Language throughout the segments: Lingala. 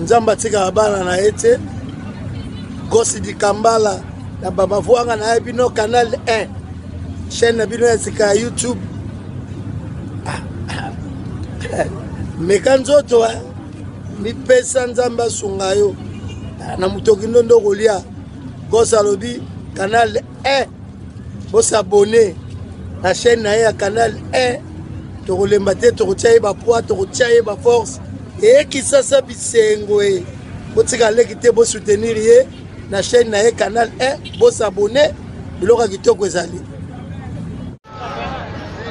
nzamba tika bana na ete Gosse di Kambala na baba vuanga na bino canal 1 chaîne na bino ya tika YouTube mekanzoto mi pesa nzamba sungayo na mutoki ndondo kolia Gosse alobi canal 1 bo s'abonner la chaîne na ya canal 1 to kolemba te to kotia ba poids to kotia ba force et qui ça bisengo e botika leki te bo soutenir ye na chaîne na canal 1 bo s'abonner biloko kitoko ezali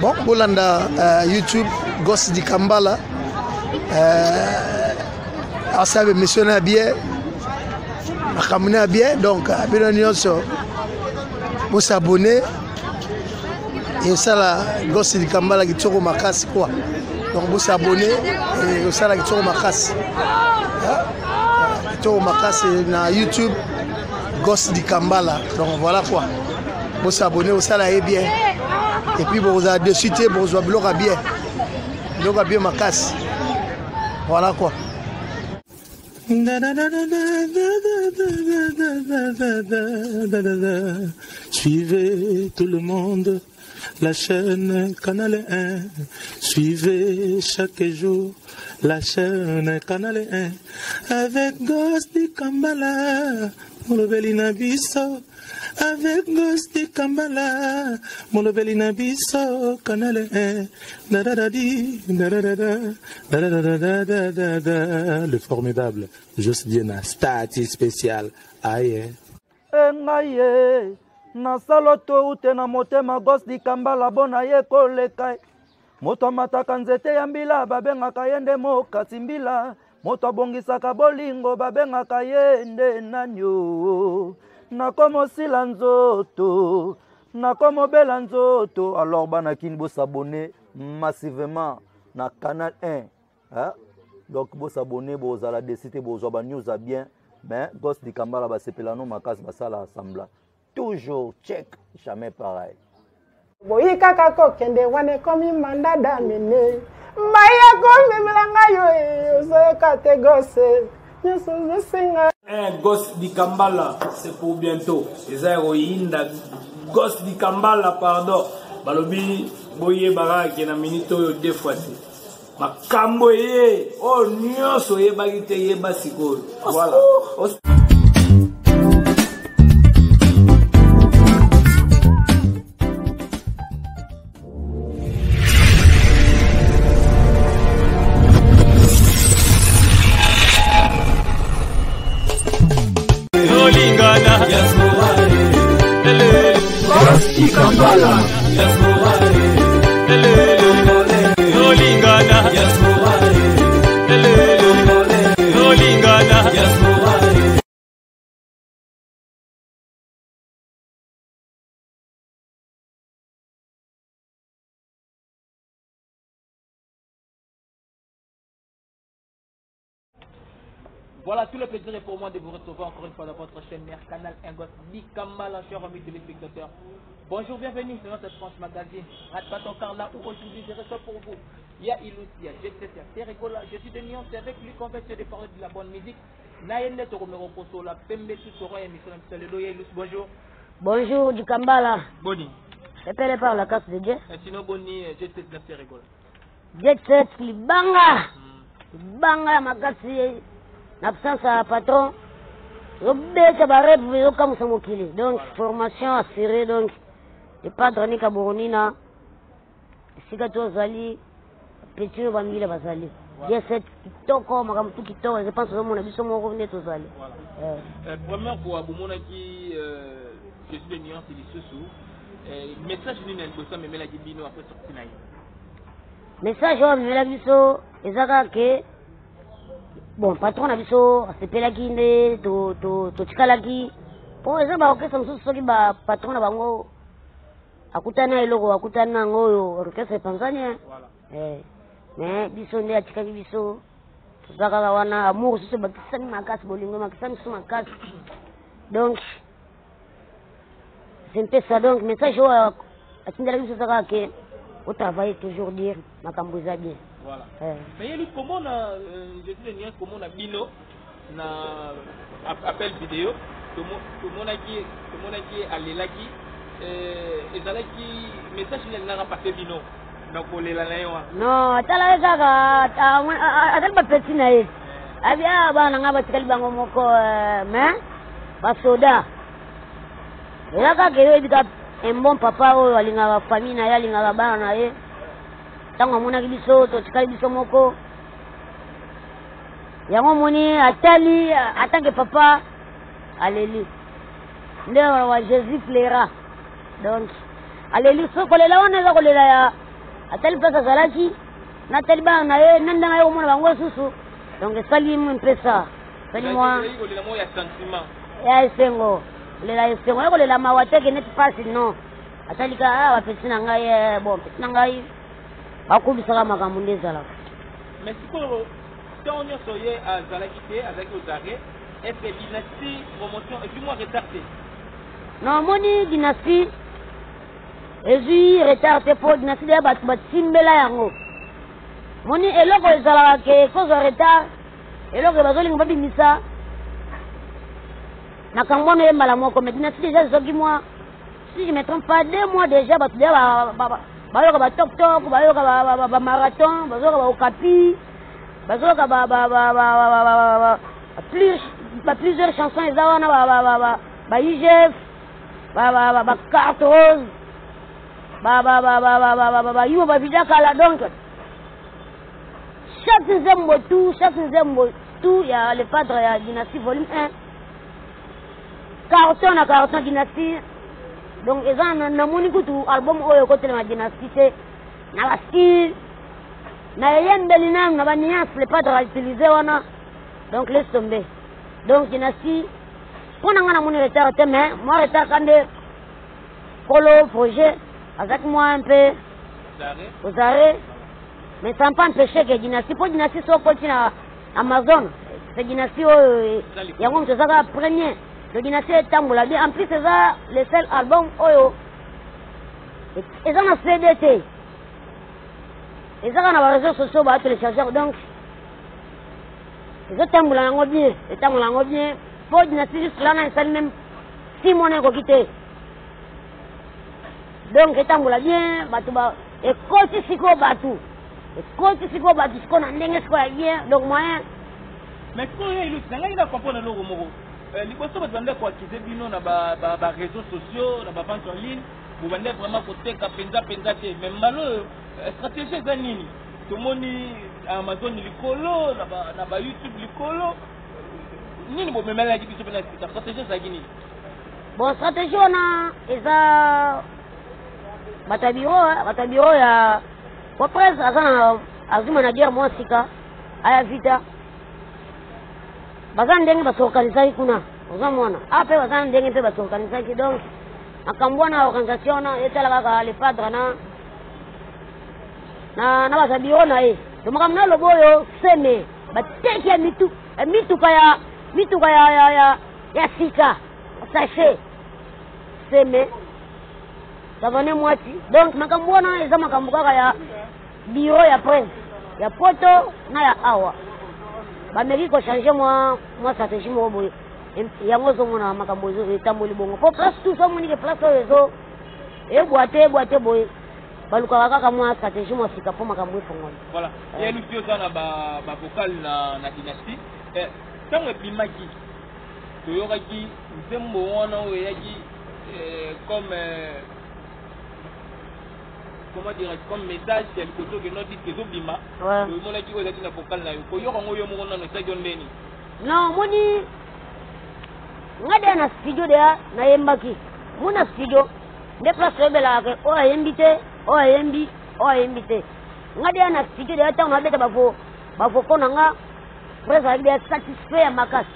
bon bolanda YouTube Gosse di Kambala asabe missionnaire bien akamuna bien donc abino nyonso bo s'abonner et ça la Gosse di Kambala kitoko makasi quoi donc vous s'abonner et ça la kitoko makasi kitoko makasi na YouTube Gosse di Kambala donc voilà quoi vous s'abonner au ça la est bien et puis vous avez de suite vous avez bloqué bien makasi voilà quoi. Suivez tout le monde la chaîne Canal 1, suivez chaque jour la chaîne Canal 1 avec Gosse di Kambala, Molobelina Bisso, avec Gosse di Kambala, Molobelina Bisso, Canal 1, le formidable Just Diena, statut spécial, aïe. Na saloto ute na motema Gosse di Kambala bona ye koleka moto mataka nzete ya mbila babengaka yende mokati mbila moto abongisaka bolingo babengaka yende nanyo nakomo sila nzoto nakomo bela nzoto alors bana kin bo s'abonner massivement na canal 1 hein? Donc bo s'abonner bo zala décider bo zo ba news a bien mais Gosse di Kambala ba sepelano makasi basala assembla toujours check, jamais pareil. Boyi kaka kokende wane komi manda damine. Maya komi milanga yo ozo kate Gosse. Nyoso zesinga. Gosse di Kambala, c'est pour bientôt. Les héroïnes Gosse di Kambala, pardon. Balobi boye baraki na minito yo deux fois. Makambo ye, oh nyoso ye bagite ye basiko. Voilà. Voilà, tout le plaisir est pour moi de vous retrouver encore une fois dans votre chaîne mère Canal 1 Gosse di Kambala, chers amis téléspectateurs. Bonjour, bienvenue dans cette France Magazine. Rate pas ton car là où aujourd'hui je reçois pour vous. Il y a Ilous, il y a Jet Set, il y a Terregola. Je suis de Nyon, c'est avec lui qu'on va se parler de la bonne musique. Naïne Toromero Poso, la Pembe Tutoro et Mission Saludo. Ilous, bonjour. Bonjour du Kambala. Boni. Répétez par la carte de Dieu. Sinon, Boni, Jet Set, la Terregola. Jet Set, Libanga. Libanga, Makasi. L'absence à patron, donc formation assurée, donc le padre Nika Boronina, Sigato Zali, Petit Bamila Bazali. J'ai cette kitoko, Magamtu Kitoko, je pense que mon avis sont revenus tous Zali. Première fois, Boumonaki, je suis de Nyon, c'est du Soussou. Message d'une négociation, mais la Gibino après sortir. Message, mais la Bisso, et Zagake. Bon, patron na biso asepelaki nde totikalaki po eza baorkestre mosusu soki bapatron na bango akutani eloko akutani nango oyo orkestre epanzani mais biso nde atikaki biso toza kaka wana amour susu bakisani makasi bolingo makisani susu makasi donc c'est un peu ça donc message oyo atindelaki biso eza kaka ke otravaille toujours dire makambo eza bien. Voilà. Mais il y a comment on a, je dis comment on a bino, na appel vidéo tomonaki alelaki ezalaki message nini nanga pase bino na kolela na ye wana non atalaki kaka atali bapeti na ye abia bana nga batikali bango moko mais basoda eza kaka eyebi ka un bon papa oyo alingaka famille na ye alingaka bana na ye ntango amonaki biso totikali biso moko yango moni atali atanke papa aleli nde wa Jésus plaira donc aleli so kolela wana eza kolela ya atali place azalaki natali bana na ye nandanga ye komona bango susu donc esali mpe sa esali mwa ya esengo kolela esengo ye kolela mawa teke neti pasi non atalika bapesi na ngai bon pesi na ngai bakubisaka makambo nde ezalaka mais sikoyo ntango nyonso ye azalaki te azalaki ozare est-ce que dynastie promotion et puis moi retard te non moni dynastie ezwi retard te po dynastie deya bato batimbela yango moni eloko ezalaka ke cause retard eloko bazolinga babimisa makambo wana ye mbala moko mais dynastie déjà ezoki moi si je me trompe pas 2 mois déjà bato deya bayoka batoktok bayoka bamarathon bazoyoka baokapi bazoyoka plusieurs chansons eza wana baigef bacarte rose bayimo bavida kala donc chaque nzembo tout ya le padre ya dynastie volume 1 carton na carton dynastie donc eza namoni kutu album oyo kotelema dynastie te na bastyle na eyembeli nanu na baniance le padre autilize wana donc laisse tomber donc dynastie mpona nga namoni retard te mais moi retard kande kolo projet azaki moi un peu aux arrêts mais ça pas empêché que dynastie po dynastie so koti na Amazon c'est dynastie oyo yango moto ezaka premier le dynastie etambola bien en plus eza le seul album oyo eza na CD te ezaka na baréseaux sociaux batelechargeur donc ezotambola yango bien etambola yango bien po dynastie juste lana esali même 6 mois na ekoki te donc etambola bien bato ekoti sikoyo bato sikoyo na ndenge sikoyo ya bien donc moyen mais sikoyo ilusi nangai na comprendre eloko moko liboso bato bande koakize bino na baréseaux sociaux na bavente en ligne bobande vraiment koteka mpenza te mais mbala oyo stratégie eza nini tomoni Amazon likolo na bayoutube likolo nini bomemelaki biso mpena sika stratégie ezalaki nini bon stratégie wana eza bato biro ya popres aza na azwi manager mwa sika aya vita baza ndenge basorganisaki kuna oza mwana ape baza ndenge mpe basorganisaki donc makambo wana organisation wana etala kaka le padre na baza biro na ye to makambo na lobo oyo seme bateki ya mituka ya sika sachet seme savane mwati donc makambo wana eza makambo kaka ya biro ya prince ya poto na ya awa bameki kochange mwa stratégie moko boye yango ozomona makambo etamboli bongo po place tout so monike place oyo ezo ebwate boye balukaka kaka mwa stratégie mwa sika po makambo efongoli voilà eluki oza na bavocal na dynastie ntango ebimaki toyokaki nzembo wana oyo eyaki comme comment dirais comme message ya likoto ke no dit ezobima omonaki oyo ezalaki na vocal na yo koyoka ngo yo moko nano esaki yo ndeni non moni nga deya na studio deya nayembaki muna studio nde place oyebelaka ke oyo ayembi te oyo ayembi te nga deya na studio deya ntango nabeta bavoko na nga prese ayaki deya satisfait ya makasi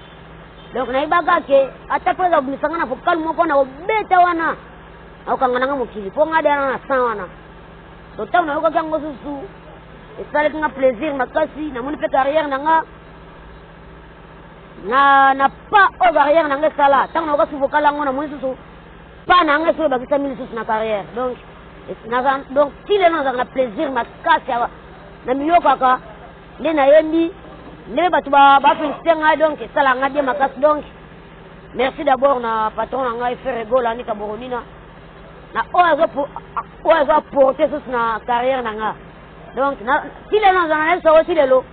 donc nayebaka ke ata prese abumisanga na vocal moko na obeta wana akokanga nanga mokili mpo nga deya na san wana so ntango nayokaki yango susu esalaki nga plaisir makasi namoni mpe carrière na nga na pa oyo carrière na nga esala ntango nayoka su vocal yango namoni susu pa na nga esi oyo bakisami lisusu na carrière donc ti lelo nazalaka na plaisir makasi na miyokaka nde nayembi mais bah tu vas féliciter donc ça la ngadi makas donc merci d'abord na patron nga faire rigolo ni kaboronina na oazo porter sur na carrière nanga donc na si les gens en sont aussi les lots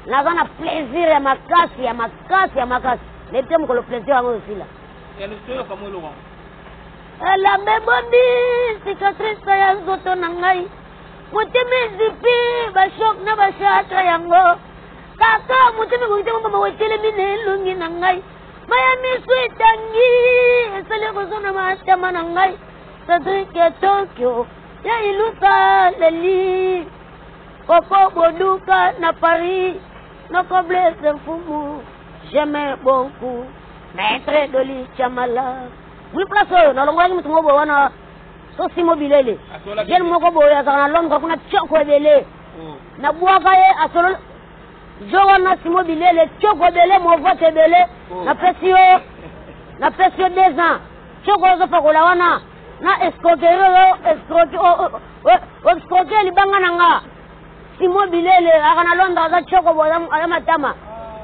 na on a plaisir à makas mais t'aimes que le plaisir aussi là et le soyo comme Laurent la mebondi cicatrice ya zoto nangai mutemi zipi ba shock na ba shatra yango kaka mutemi ngitema mama wetele mine lungi nangai Miami sweet tangi esale kozona matama nangai Cedric Tokyo ya iluka leli Koko boduka na Paris noko blesse mfumu jamais bon coup maître Doli Chamala oui place na longo ngi mutungo wana so simobilele jel moko boya kana longo kuna choko bele na buaka ye asolo Jowana simobilele choko bele mo vote bele na pesio 2 ans choko zo fakola wana na escroquerie libanga nanga simobilele akana londa za choko boya matama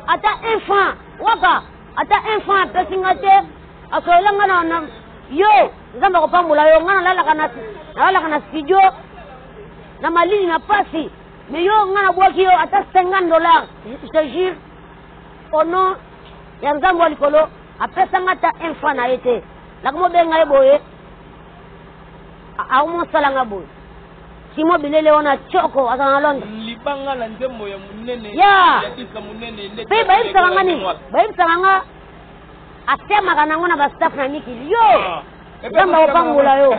ata enfant waka ata enfant pesingate asola ngana na yo zamba kopambula yo ngana lala kana studio na malini na pasi mais yo ngana boki yo ata $50 je te jure au nom ya nzambo likolo apesa ngata enfant na été la komo benga eboye a mo sala ngabo simo bilele ona choko azana londa libanga la nzembo ya munene ya tika munene ndete pe bayi saranga asema kana ngona ba staff na nikili yo zamba opangula yo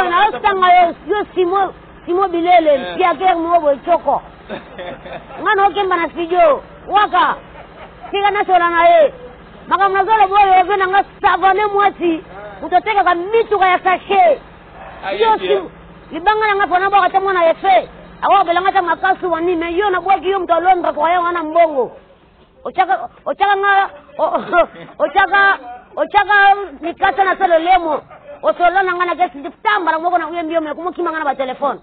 na ostanga yo simo bilele siaker mwobo choko ngana okemba na studio waka kika na sola na ye maka mnazolo boyo vena nga savane mwati utoteka ka mitu ka ya sachet yo libanga nga pona boka ta mwana yefe awa belanga ta makasu wani me yo na boki yo mtolonda kwa ya wana mbongo ochaka nikata na solo lemo osolana ngana gesi ditambara moko na uyembio me kumukima ngana ba telefone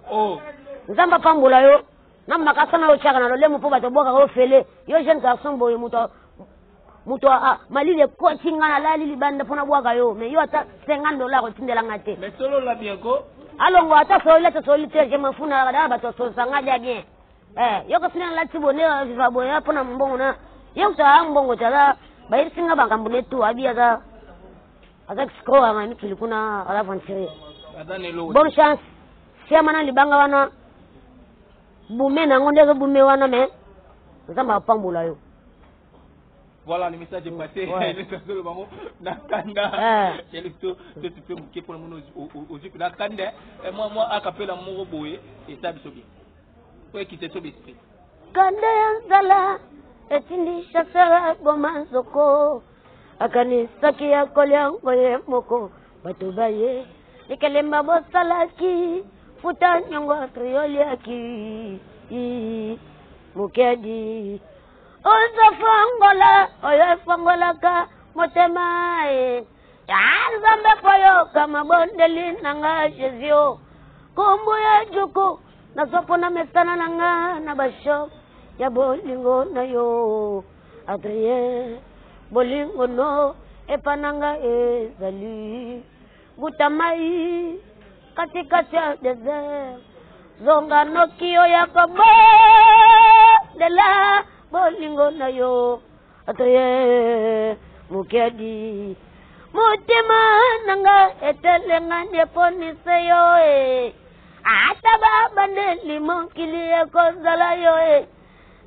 nzamba pambula yo na makasa na ochaka na lemo po batoboka ko fele yo jeune garçon boye muto malile coaching ngana lali libanda pona bwaga yo me yo ata $50 ko tindela ngate mais solo la bien ko alongo ata solite je mafuna kada bato so sangaja bien yo ko sina lati bonera viva boya pona mbongo na yo ta mbongo tala bayir singa bangambule tu abia za azak score ama mikili kuna alavantire bonne chance siamana libanga wana bume na ngonde ko bume wana me nzamba pambula yo voilà le message est passé le maman nakanda elito te peux mouke pour le monde aux yeux nakanda et moi akapela mo boye et ça biso bien pour quitter son esprit kanda yanzala etindi shasara goma soko akani sakia kolya ngoye moko batubaye nikelemba bosalaki futa nyongo trioliaki mukedi ozafangola oyefangola ka motemae yazambe poyo kama bondeli nanga jezio kumbu ya juku nasopona mesana nanga na basho ya bolingo na yo Adrien bolingo no epananga ezali gutamai katikati ya desert zonga nokio ya kabo de la bolingo na yo Adrien mukedi mutima nanga etelenga neponise yo ata baba ndeli monkili ya kozala yo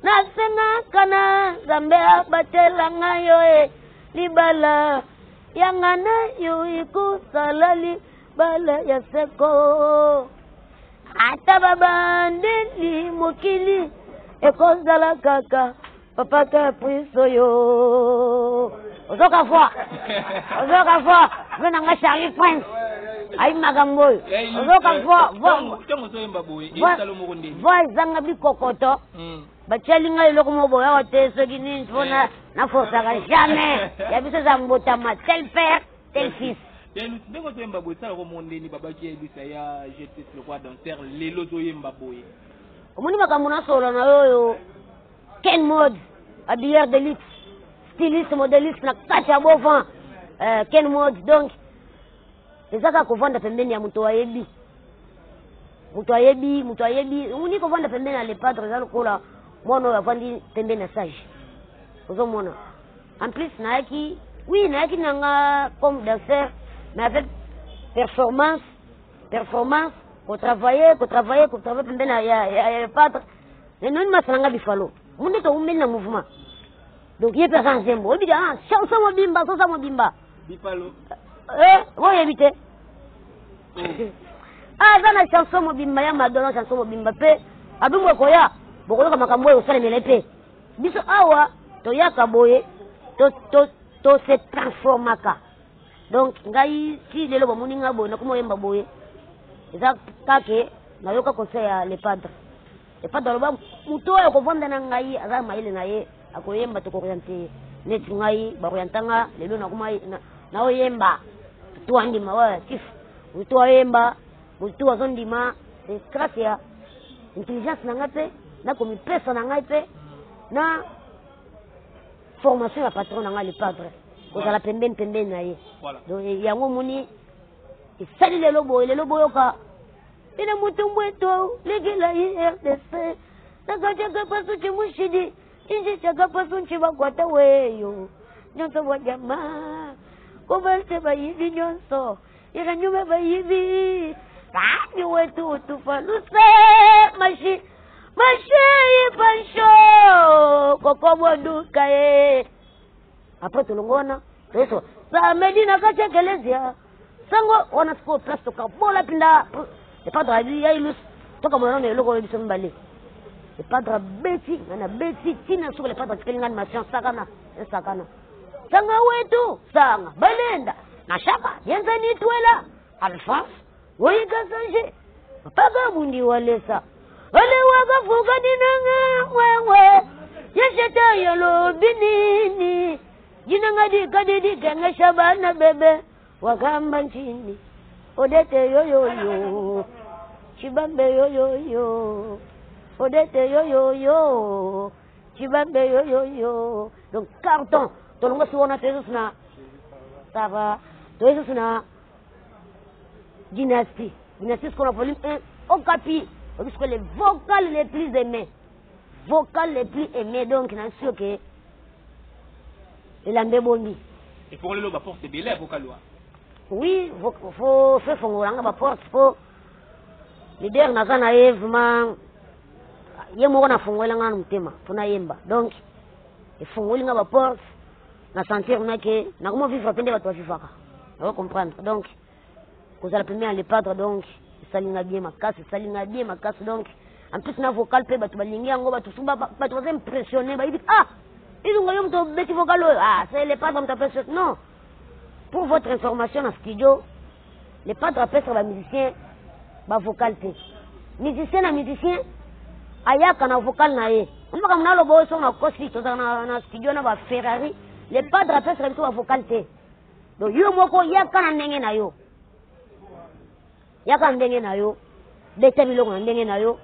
nasenga kana zambe batela ngayo libala yangana yo ikusalali bala ya seko ata baba ndeli mokili ekozala kaka papa ka puiso yo ozoka fois vena nga Charlie Prince ay magambo ozoka fois tongo so yemba boye italo mo ndeni voi zanga bikokoto bachelinga iloko mo boya wote so gini fona na força jamais ya biso za mbota ma tel père tel fils ndenge so yemba boye sala ko mo ndeni babaki ya bisa ya jeter le roi danser lelo so yemba boye omuni makambo na solo na yoyo Ken Mode, habilleur de luxe, styliste, modéliste, na kati ya bovan, Ken Mode, donc, c'est ça qu'on vend pembeni ya mutu ayebi. Mutu ayebi, on ko vend pembeni ya les padres, ça lokola, mono ya vandi pembeni ya sage. Ozo mona. En plus, naaki nanga comme danseur, mais avec performance, qu'on travaille pembeni ya padre. Mais non, ma franga bifalo. Mon est au milieu d'un mouvement. Donc, il y a personne qui aime. Il dit, ah, chanson mobimba, chanson mobimba. Bifalo. Vous y habitez. Ah, ça, la chanson mobimba, il y a Madonna, chanson mobimba. Abim Wakoya, beaucoup de Makamboy au salé, mais l'épée. Biso Awa, Toya Kaboye, to se transformaka. Donc, Gaï, si les lobes moninga boy, n'a comment yemba boye. Et ça, Kake, n'a yoka conseil à les padres. Et pas dans le bas, muto ya kovanda na ngai aza maile na ye akoyemba to koyante net ngai ba koyantanga lelo na kuma na oyemba to andima wa kif muto oyemba muto azondima c'est grâce ya intelligence na ngape na komi pesa na ngai pe na formation ya patron na ngai le padre ko la pembeni na ye donc yango moni isali lelo boyo ka ina mutumbweto legela RDC nagajaga pasu chimushidi inji chaga pasu chibakwata weyo nyonso wajama kobalte bayivi nyonso ira nyume bayivi kani wetu tufaluse mashi pancho kokobo duka ye après tulongona eso sa medina kachekelezia sango wana siko place ka bola pinda. Le padre a dit, il y a une tout comme on a le logo de son balai. Le padre a bêti, on a bêti, tina sur le padre qui a une animation, sakana. Sanga wetu, sanga, balenda, na shaka, yenzani tuela, Alphonse, woyika sanje, paga mundi walesa. Wale waga fuga dinanga, wewe, yesheta yolo binini, jinanga di kadidi kenga shabana bebe, wakamba nchini. Odete yo Chibambe yo Odete yo Chibambe yo donc carton tout le monde on a fait ça ça va tout ça dynastie ce qu'on a volume 1 au capi parce que les vocales les plus aimés donc n'a sûr que il bondi et pour le loba porte belle vocal. Oui, faut faire fongola ba porte faut leader na kana vraiment yemo na fongola ngana mtema tuna yemba donc il fongoli nga ba porte na sentir na que na comment vivre pende ba to vivaka on comprendre donc cause la première les padres donc salinga bien makasi donc en plus na vocal pe ba to balingi ngo ba to sumba ba to impressionner ba dit ah ils ont eu to beti vocal ah c'est les padres m'tapes non. Pour votre information en studio, les padres appellent sur la musicien, ba vocal te. Musicien, ayaka na vocal na ye. On va comme na lobo son na kosi to na studio na ba Ferrari, les padres appellent sur ba vocal te. Donc yo moko yaka na ndenge na yo. Bete biloko na ndenge na yo.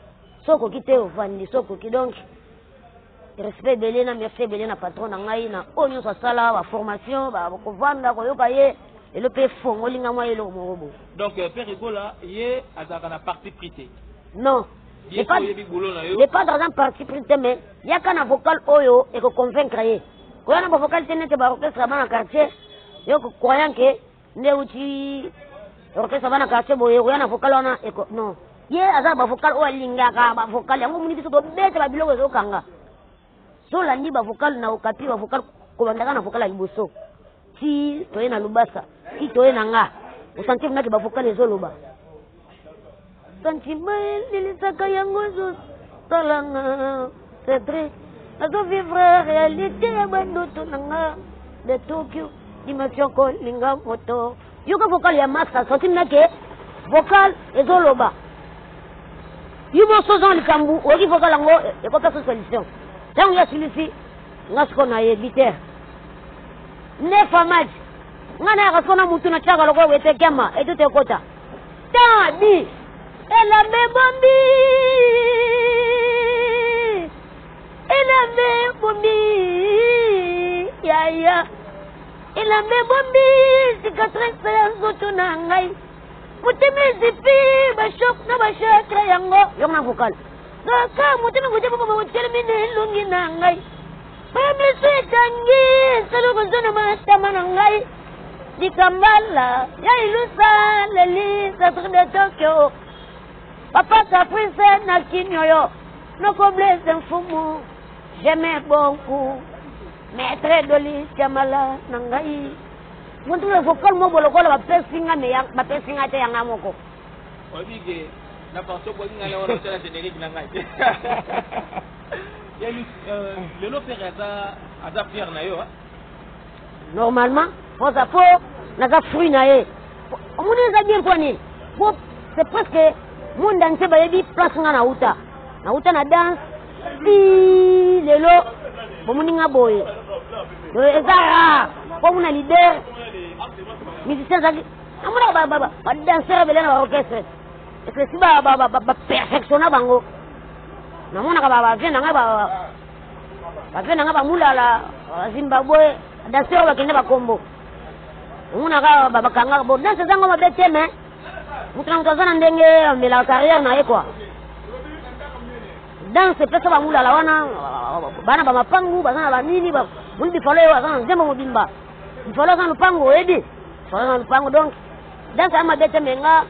Soko kite ofandi, soko ki donc respect belena merci belena patron na ngai na onyo sa sala ba formation ba ko vanda ko yoka ye et le pe fongoli nga moi elo morobo. Donc père Egola ye azaka na parti prité. Non. Les pas dans un parti prité mais yaka na vocal oyo et ko convaincre ye. Ko na vocal tenete ba orchestre ba na quartier yo ko croyant que ne uti orchestre ba na quartier boye ko na vocal ona et non. Ye azaba vocal o linga ka ba vocal yango muni biso to bete ba biloko zo kanga. So la niba vocal na okapi ba vocal ko bandaka na vocal liboso ti toye na lubasa ti toye na nga o sentir na ke ba vocal ezoloba sentiment nilisaka yango zo talanga c'est vrai azo vivre réalité ya bandoto nanga de Tokyo dimension ko linga moto yuko vocal ya masa sentir na ke vocal ezoloba yumo sozon likambu oki vocal yango e ko kaso solution. Tant il y a celui-ci, ce qu'on a évité. Ne famage. On a raison à mouton à chaque logo et te gamma et tout est quota. Tant dit, elle a bébombi. Elambe bombi yaya Elambe bombi cicatrice nzoto na ngai Muteme zipi bashok na bashakra yango Yong na vocal Kaka muteme kujepo muteme lungi na ngai Pame setangi Saluko zona matama na ngai Di Kambala Ya ilusa leli Satri de Tokyo Papa Caprice na kinyoyo Noko blesse mfumu J'aimais beaucoup Maître Doli Kamala na ngai Muntu le vocal mo bolokola ba pesinga me yang ba pesinga te yang amoko Obige na penso ko ngale wala tala générique na ngai Ya le no père aza fier na yo Normalement faut ça na za fruit na ye omuni za bien poni bon c'est presque monde entier ba yebi place nga na uta na danse si lelo bomuni nga boye ezara comme na leader musicien za amuna ba danseur belena ba orchestre et que si ba perfectionna bango na mona ka ba vient nga ba mulala Zimbabwe danseur ba kende ba kombo muna ka ba kanga bo danse zango ba beteme mutana ndenge mbela carrière na ye quoi danse pesa ba mulala wana bana ba mapangu bana ba nini ba mundi falo yo sana nzembo mobimba falo sana lupango edi falo sana lupango donc danse ama beteme nga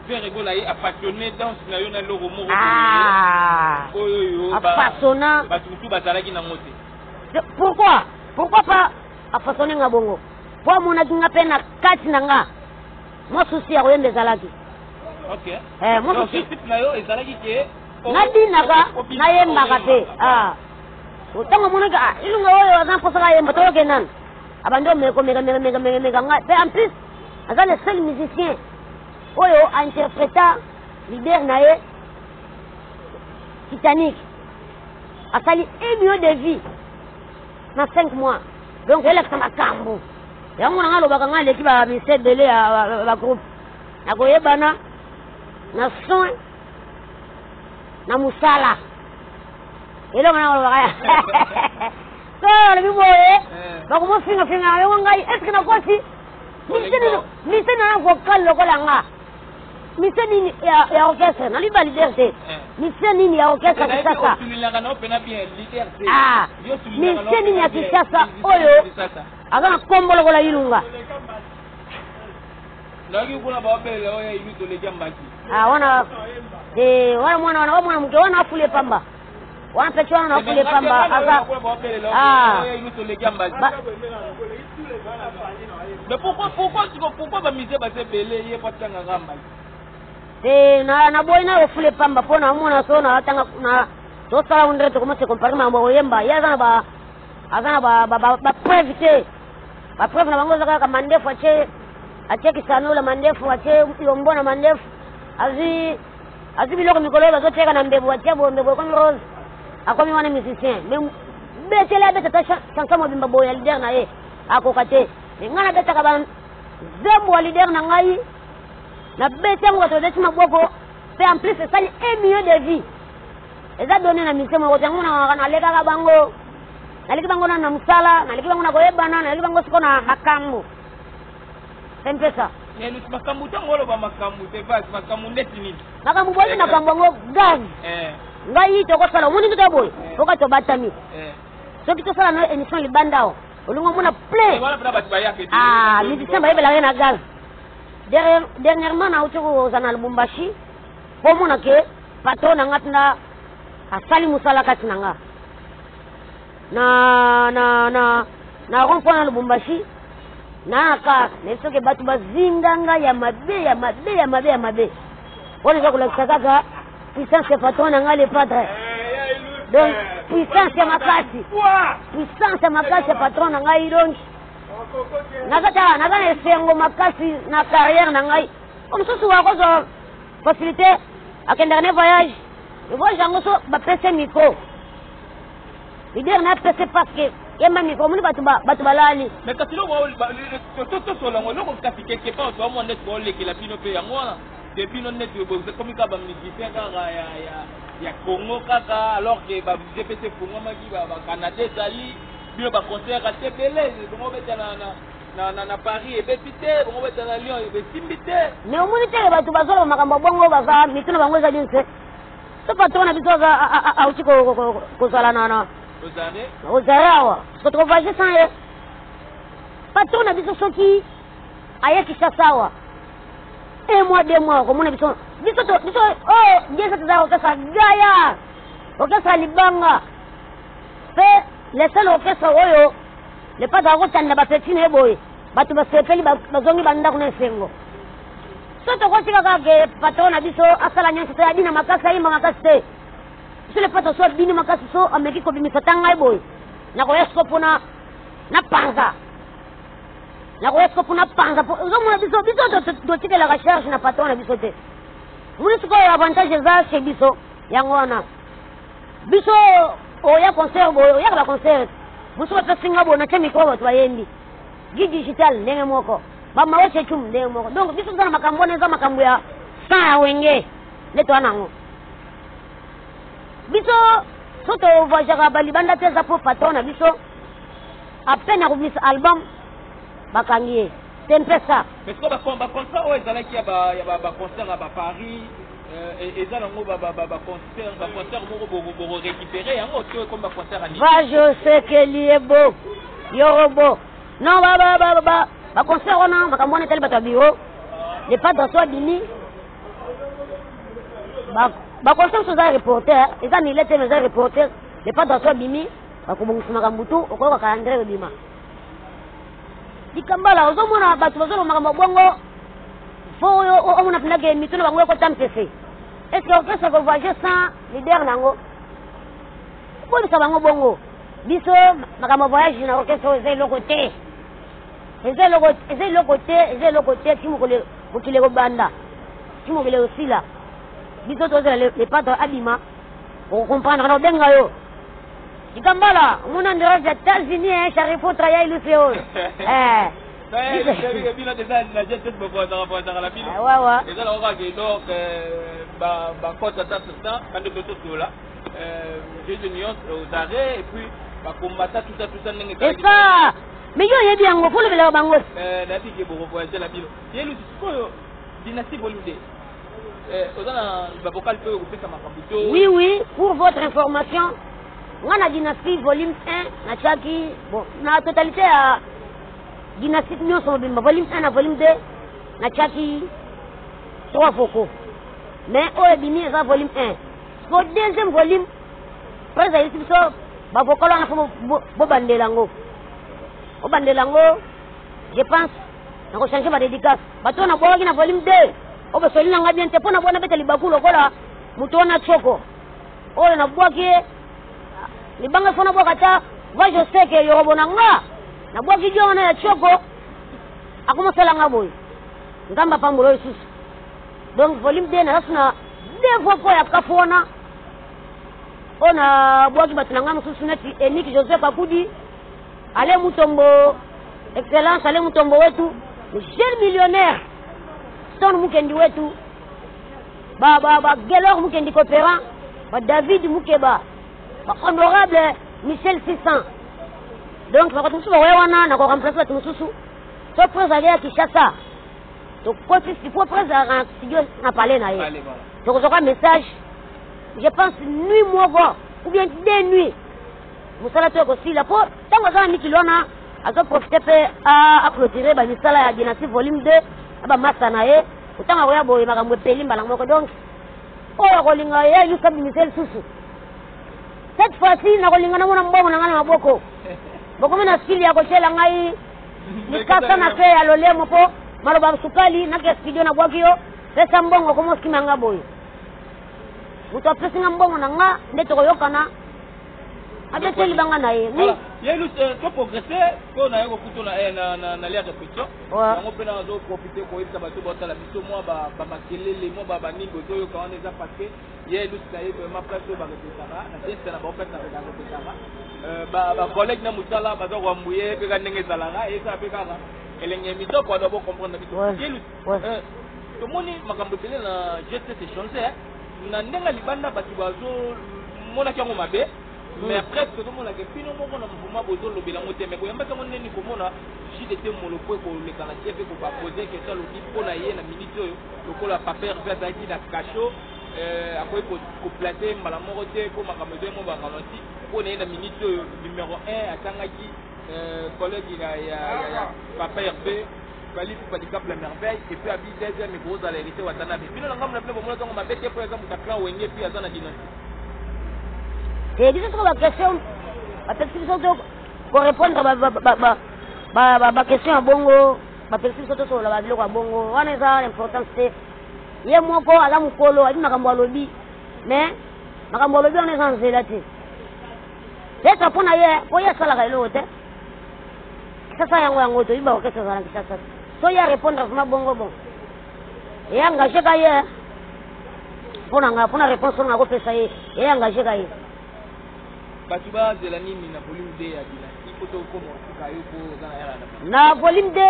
Père Egola a passionné danse na yo na logo moko oyo apasona batutu bazalaki na mote pourquoi pas afasone nga bongo po mona kinga pena kati na nga mo susi ya koyembe zalaki OK mo susi na yo ezalaki ke ngadi naga na yemba kate utango mona ka ilunga oyo na posa yemba to kenan abando meko mega nga pe en plus aza le seul musicien oyo a interpréta leader na ye Titanic a sali 1 million de vie na 5 mois donc elle a makambo yango na ngalo baka ngale ki ba mise belé ba groupe na koyebana na son na musala elo na ngalo baka so le biboye ba ko mo finga yo ngai est-ce que na kwasi mise na vocal lokola nga mise nini ya orchestre na liba leader mise nini ya orchestre kisasa mise nini ya kisasa oyo agana kombo lokola ilunga wana mwana mke wana afule pamba wana pecho wana afule pamba asa mais pourquoi ba mise ba se belé ye pas tanga ngamba na boy na ofule pamba pona mona so na tanga na to sala undre to commencer comparer mambo yemba ya azana ba previte ba preuve na bango zaka mandefu ache kisanula mandefu ache yombo na mandefu azi biloko mikolo bazo teka na mbebu ache bombe comme rose akomi wana musicien mais betela beta chanson mobimba boya leader na ye akokate ngana beta ka ban zembo leader na ngai na beta ngo to deti maboko pe en plus ça 1 million de vie eza donné na misemo ko tangu na leka ka bango naliki bango na musala naliki bango na koyebana naliki bango siko na makambo sempesa nelu makambo tango lo ba makambo te bas makambo ndeti nini makambo bozi na kambo gaz ngai to ko sala muni to boy to ka to batami so kito sala no émission libandao olungo mona play ni disemba yebela na gaz dernièrement na utuko za na Lubumbashi po mona ke patron ngatna asali musala katina nga na rompo na Lubumbashi na ka nesoke batu bazinganga ya mabe wale za kula kaka puissance patron nga le padre donc puissance makasi patron nga donc nakata esengo makasi na carrière na ngai comme ça souvent ko facilité akenda ne voyage yango so ba pese micro leader na pese parce que yemba micro muni batu balali mais quand tu to solongo loko kasi quelque part to mo net ko leki la pino pe yango de pino net comme ka ba musicien ka ya Il y a Congo kaka alors que ba GPT Congo maki ba Canada sali bio ba concert à Tebele Congo beta na Paris et bepité Congo beta na Lyon et betimbité mais au moins te ba tu bazolo makambo bongo baza mituna bango za dinse to patron na biso za auti ko sala na ozarawa ko to vaje sans patron na biso soki ayaki sawa un mois 2 mois comme on a biso oh bien ça ça gaya orchestre libanga fait les seuls orchestres oyo le pas d'argent tanda ba petine boy batu ba sepeli bazongi banda kuna sengo soto ko tika ka ke patron na biso asala nyanso ya dina makasa imba makase sur le patron so dina makasa so ameki ko bimisa tanga boy na ko escope na panza na ko escope na panza zo biso do tika la recherche na patron na biso te muni ko avantage za chez biso yangona biso oya concert boyo ya la concert biso pa singa bo na chemi ko watu wayendi gi digital ndenge moko ba mawache chum ndenge moko donc biso zana makambo neza makambo ya saa wenge leto anango biso soto voyager ba libanda te za pour patron na biso à peine à release album bakangie tempesa mais ko ba concert o ezala ki ya ba concert à Paris et ça nango ba concert moko récupérer yango to comme ba concert à Nice va je sais que liebo yorobo non ba concert ona bakamona tel bato biro les pas dans soi dini ba concert so za reporter et ça ni lete mais za reporter les pas dans soi bimi ba ko bongo makambutu okoko ka André bima dikambala ozomona bato bazolo makambo bongo fo o mona pinage mituna bango ko tampese est-ce que orchestre ko voyager sans leader nango ko bisa bango bongo biso makambo voyage na orchestre zai lokote ezai lokote kimukole mukile ko banda kimukile osila biso to les padres abima on comprendre na benga yo dikambala mona ndira za États-Unis Sharifo traya iluseo c'est bien déjà la gestion de la ville et ça on va que donc ba côté ça quand de tout là j'ai des nuances aux arrêts et puis ba combattre tout ça n'engage et ça mais yo yebi yango faut le bela bango la vie que pour voyager la ville et le discours dynastie voludé ozana ba vocal peut couper ça makambuto oui pour votre information ngana dynastie volume 1 na chaki bon na totalité à dynastie nous sommes bien volume 1 à volume 2 na chaki 3 foko mais au bini ça volume 1 pour deuxième volume presque ici so ba vocal na fo bo bandelango o bandelango je pense na ko changer ba dédicace ba to na bo na volume 2 o ba solina ngabien te pona bona betali bakulo kola mutona choko o na bwaki libanga fona bwakata va je sais que yorobonanga na bwaki jona ya choko akuma sala ngaboy ngamba pambulo isusu donc volume 2 na rasna deux fois ko ya kafona ona bwaki batunanga mususu neti Enick Joseph Akudi ale mutombo excellence ale mutombo wetu le jeune millionnaire son mukendi wetu ba Gelor mukendi coopérant ba David Mukeba ba honorable Michel 600 donc va tout ça wana na ko remplacer tout susu so président ya Kinshasa donc il faut président studio na parler na yé donc je message je pense nuit mois ou bien 2 nuits musala to ko sila po tango za nikilona azo profiter pe a clôturer ba misala ya dynastie volume 2 aba masa na ye utanga ko ya boye makambo peli mbala moko donc o ko linga ye yusa Michel susu cette fois-ci na ko linga na mona mbongo na ngana maboko boko mena skili ya ko chela ngai nikasa na pe ya lolemo po maloba sukali na ke studio na bwakio pesa mbongo ko moski manga boye muto pesa mbongo na nga ndeto ko yokana abeteli banga na ye yelu to progresser ko na yoko kuto na l'air de pétition ngo pena zo profiter ko isa bato bota la biso moi ba makelele moi ba ningo to yoka on eza parce que yelu tsaye vraiment place ba repetara na testa na ba fait na repetara ba collègue na mutala ba zo kwambuye pe ka ndenge zalanga esa pe kana elenge mito ko do comprendre biso yelu to moni makambo tele na geste c'est chancé na ndenga libanda bati bazo mona kyango mabe mais après tout le monde a que pino moko na mouvement bozo lobela moteme ko yamba kango neni ko mona jide te moloko ko le kana chef ko ba poser question lo tipo na ye na minute oyo lokola papier vert aki na cacho après ko placer mbala moko te ko makambo de mo ba kanoti ko na minute oyo numéro 1 atangaki collègue ya papier vert Kali pour Cap la merveille et puis abi deuxième gros à l'hérité watana bino na ngam na pe bomola tango mabete pour exemple ta clan wenge puis azana dynastie. Et dis sur la question, la question pour répondre à question à bongo, la question sur la vidéo à bongo, on est à l'importance c'est il y a mon corps à la mukolo, à makambo lobby, mais makambo lobby on est en zélati. C'est ça pour naie, pour y a ça la réalité. Ça ça yango yango to iba okesa za la ça. So ya répondre à bongo bon. Et engagé kaye. Pour na réponse on a ko pesa ye, et engagé kaye. Batuba de la nini na volume 2 ya dynastie photo comme kayo ko za na volume 2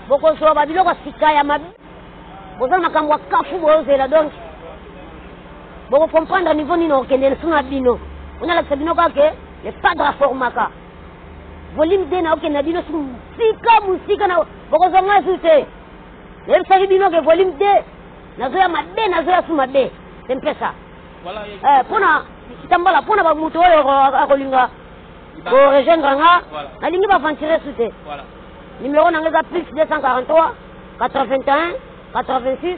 boko so ba biloko sika ya mabi boza makambo kafu bozela donc boko comprendre niveau nino okende suna bino on a la sabino ka ke le padre formaka volume 2 na okende bino sika musika na boko so ngasute le sabi bino ke volume 2 na zo ya mabe na zo ya suma be tempesa voilà pona kitambala pona ba muto oyo akolinga ko rejoindre nga nalingi ba ventire sute voilà numéro nanga plus 243 81 86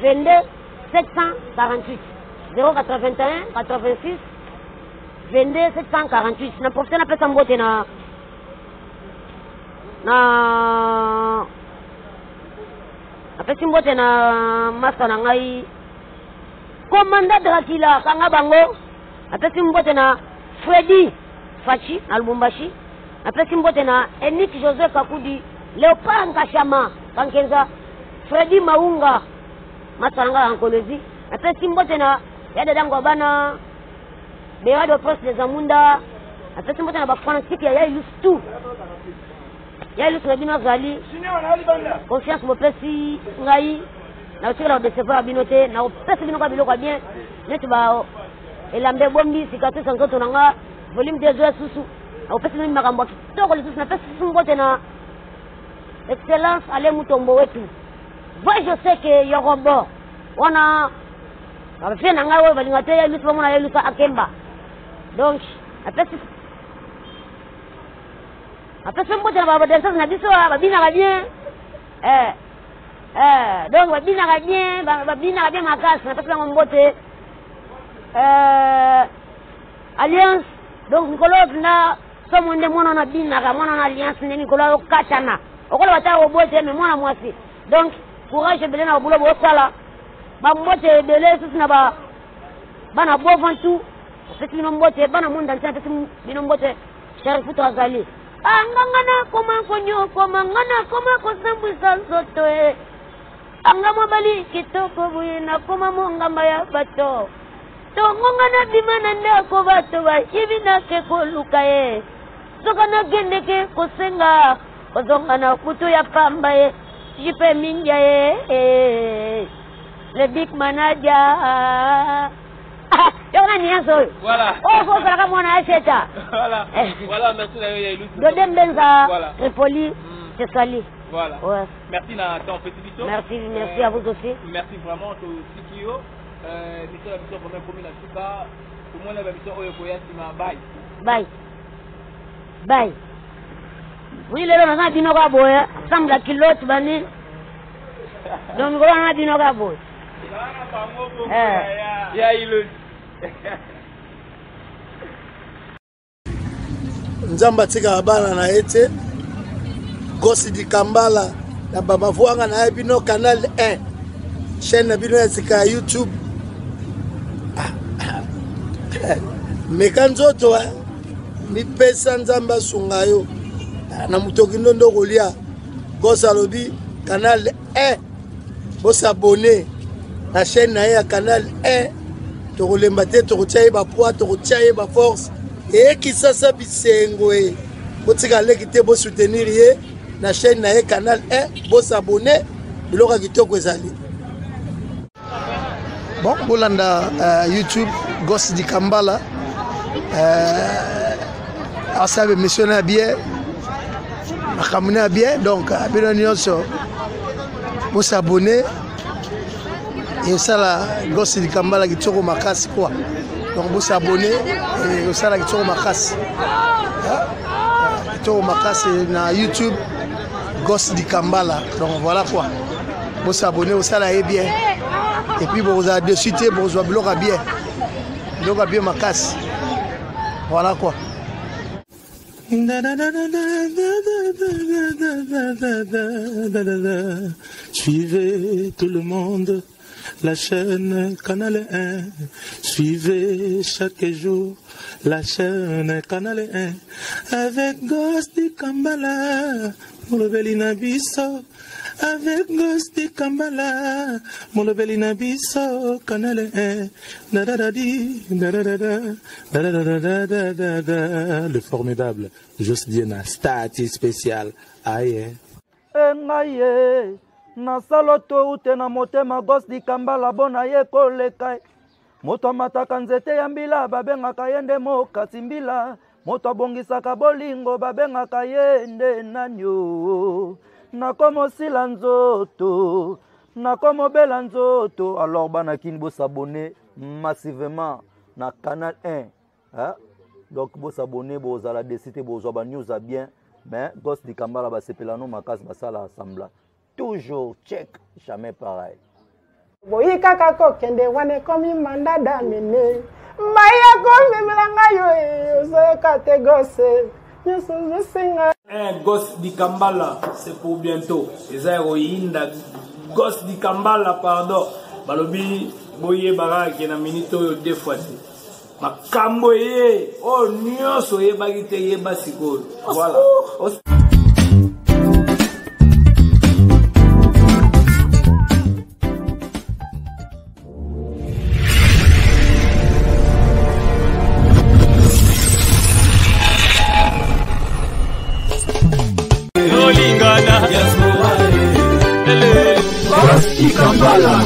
22 748 081 86 22 748 na profite na pesa mbote na pesa mbote na masa na ngai Commanda Dracula kanga bango apesi mbote na Freddy Fachi na Lubumbashi apesi mbote na Eniki Joseph Kakudi Leopard Nkashama kankenza Freddy Maunga matanga Ankolezi apesi mbote na yada dango bana Beado Prince des Amunda apesi mbote na ba fanatique ya Ilus tout ya Ilus Medina Zali confiance mo pesi ngai na tukela de sefa binote na pesa bino ka biloko bien netu ba elambe bombi sikatu sangoto nanga volume 2 susu na pesa bino makambo kitoko le susu na pesa mbote na excellence ale mutombo wetu voi je sais que yorobo wana abafia nanga we balingate ya lusu mona ya lusu akemba donc apesa mbote na baba desa na biso babina ka bien donc babina bien makasi na pesa mbote alliance donc Nicolas na somo nde mwana na bina ka mwana na alliance ne Nicolas okatana okola bata obote mais mwana mwasi donc courage belé na bulo bo sala ba mbote belé susu na ba bana bo vantu pesa mbote bana munda ntana pesa mbote Sharifu Azali angangana koma konyo koma ngana koma kosambu sansoto anga mobali kitoko buina koma mongamba ya bato to ngongana bimana ndako bato ba ibina ke koluka sokana gende ke kosenga kozongana kutu ya pamba jipe minja le big manager Yona niaso. Voilà. Oh, faut faire comme on a acheté. Voilà. Voilà, merci d'ailleurs Ilus. Dodem Benza, Tripoli, Thessalie. Voilà. Ouais. Merci na ton petit biso. Merci à vous aussi. Merci vraiment to Sikio. Mission la mission première commune à Suka. Tout le monde a la mission Oyokoya Sima bye. Bye. Bye. Oui, les gens ont dit no gabo ya. Semble kilote bani. Donc on a dit no gabo. Ya Ilus. Nzamba tika bana na ete Gosi di Kambala na baba vuanga na bino canal 1 chaîne na bino ya tika YouTube mekanzoto mi pesa nzamba sungayo na mutoki ndondo kolia Gosi alobi canal 1 bo s'abonner na chaîne na ya canal 1 tokolemba te tokotia ba poids tokotia ba force et qui ça bisengo botika leki te bo soutenir ye na chaîne na ye canal 1 bo s'abonner biloko kitoko ezali Bon, bolanda YouTube Gosse di Kambala. Asabe missionnaire bien. Akamuna bien donc abino nyonso. Vous s'abonner et ça la Gosse di Kambala qui toko makasi quoi. Donc vous s'abonner et ça la qui toko makasi. Toko makasi na YouTube Gosse di Kambala. Donc voilà quoi. Vous s'abonner au ça la est bien. Et puis vous avez de suite vous avez bloqué bien. Bloqué bien makasi. Voilà quoi. Suivez tout le monde la chaîne Canal 1. Suivez chaque jour la chaîne Canal 1 avec Gosse di Kambala, Molobelina Bisso. Avec Gosse di Kambala, Molobelina Bisso, Canal 1. Le formidable Josdiena, statut spécial. Aïe. Engaye, na saloto ute na motema Gosse di Kambala bona ye koleka. Moto mataka nzete ya mbila babengaka yende mokati mbila. Moto bongisaka bolingo babengaka yende nanyo. Nakomo sila nzoto, nakomo bela nzoto. Alors bana kin bo s'abonner massivement na Canal 1. Hein? Donc bo s'abonner bo zala décider bo zo ba news a bien, mais Gosse di Kambala ba sepelano makas ba sala assembla. Toujours check, jamais pareil. Boyi kaka ko kende wane komi mandada mene. Maya komi milanga yo zo kate Gosse. Gosse di Kambala, c'est pour bientôt. Les héroïnes Gosse di Kambala, pardon. Balobi, boye baraki na minito deux fois. Ma kamboye, oh nyonso ye bagite ye basiko. Voilà. Gosse di Kambala.